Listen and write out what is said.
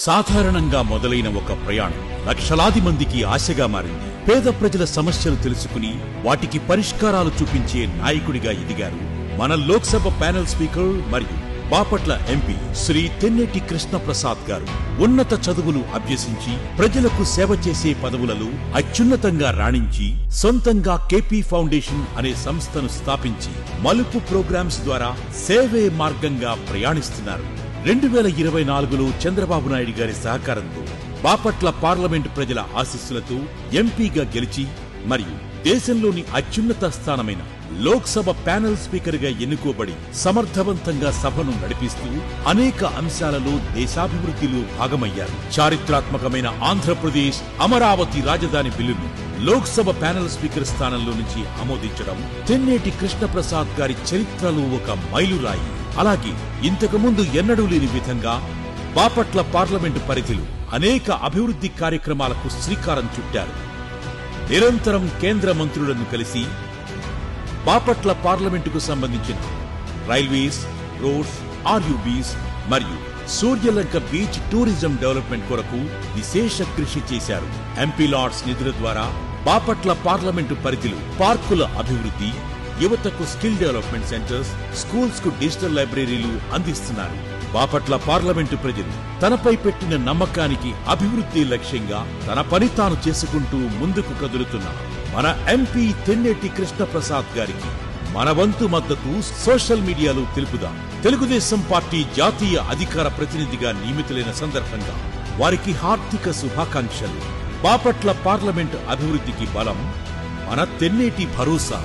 సాధారణంగా మొదలైన ఒక ప్రయాణం లక్షలాది మందికి ఆశగా మారింది. పేద ప్రజల సమస్యలు తెలుసుకుని వాటికి పరిష్కారాలు చూపించే నాయకుడిగా ఎదిగారు మన లోక్సభ ప్యానెల్ స్పీకర్ మరియు బాపట్ల ఎంపీ శ్రీ తెన్నేటి కృష్ణప్రసాద్ గారు. ఉన్నత చదువులు అభ్యసించి ప్రజలకు సేవ చేసే పదవులలో అత్యున్నతంగా రాణించి సొంతంగా కేపీ ఫౌండేషన్ అనే సంస్థను స్థాపించి మలుపు ప్రోగ్రామ్స్ ద్వారా సేవే మార్గంగా ప్రయాణిస్తున్నారు. 2024లో చంద్రబాబు నాయుడు గారి సహకారంతో బాపట్ల పార్లమెంటు ప్రజల ఆశీస్సులతో ఎంపీగా గెలిచి మరియు దేశంలోని అత్యున్నత స్థానమైన లోక్సభ ప్యానెల్ స్పీకర్ గా ఎన్నుకోబడి సమర్థవంతంగా సభను నడిపిస్తూ అనేక అంశాలలో దేశాభివృద్ధిలో భాగమయ్యారు. చారిత్రాత్మకమైన ఆంధ్రప్రదేశ్ అమరావతి రాజధాని బిల్లును లోక్సభ ప్యానెల్ స్పీకర్ స్థానంలో నుంచి ఆమోదించడం తెన్నేటి కృష్ణప్రసాద్ గారి చరిత్రలో ఒక మైలురాయి. అలాగే ఇంతకు ముందు ఎన్నడూ లేని విధంగా బాపట్ల పార్లమెంటు పరిధిలో అనేక అభివృద్ధి కార్యక్రమాలకు శ్రీకారం చుట్టారు. నిరంతరం కేంద్ర మంత్రులను కలిసి బాపట్ల పార్లమెంటుకు సంబంధించిన రైల్వేస్, రోడ్స్, ఆర్యూబీస్ మరియు సూర్యలంక బీచ్ టూరిజం డెవలప్మెంట్ కొరకు విశేష కృషి చేశారు. ఎంపీ లాడ్స్ నిధుల ద్వారా బాపట్ల పార్లమెంటు పరిధిలో పార్కుల అభివృద్ధి, యువతకు స్కిల్ డెవలప్మెంట్ సెంటర్స్, స్కూల్స్ కు డిజిటల్ లైబ్రరీలు అందిస్తున్నారు. బాపట్ల పార్లమెంటు ప్రజలు తనపై పెట్టిన నమ్మకానికి అభివృద్ధి లక్ష్యంగా తన పని తాను చేసుకుంటూ ముందుకు కదులుతున్న మన ఎంపీ తెన్నేటి కృష్ణప్రసాద్ గారికి మన వంతు మద్దతు సోషల్ మీడియాలో తెలుపుదాం. తెలుగుదేశం పార్టీ జాతీయ అధికార ప్రతినిధిగా నియమితులైన సందర్భంగా వారికి హార్దిక శుభాకాంక్షలు. బాపట్ల పార్లమెంటు అభివృద్ధికి బలం మన తెన్నేటి భరోసా.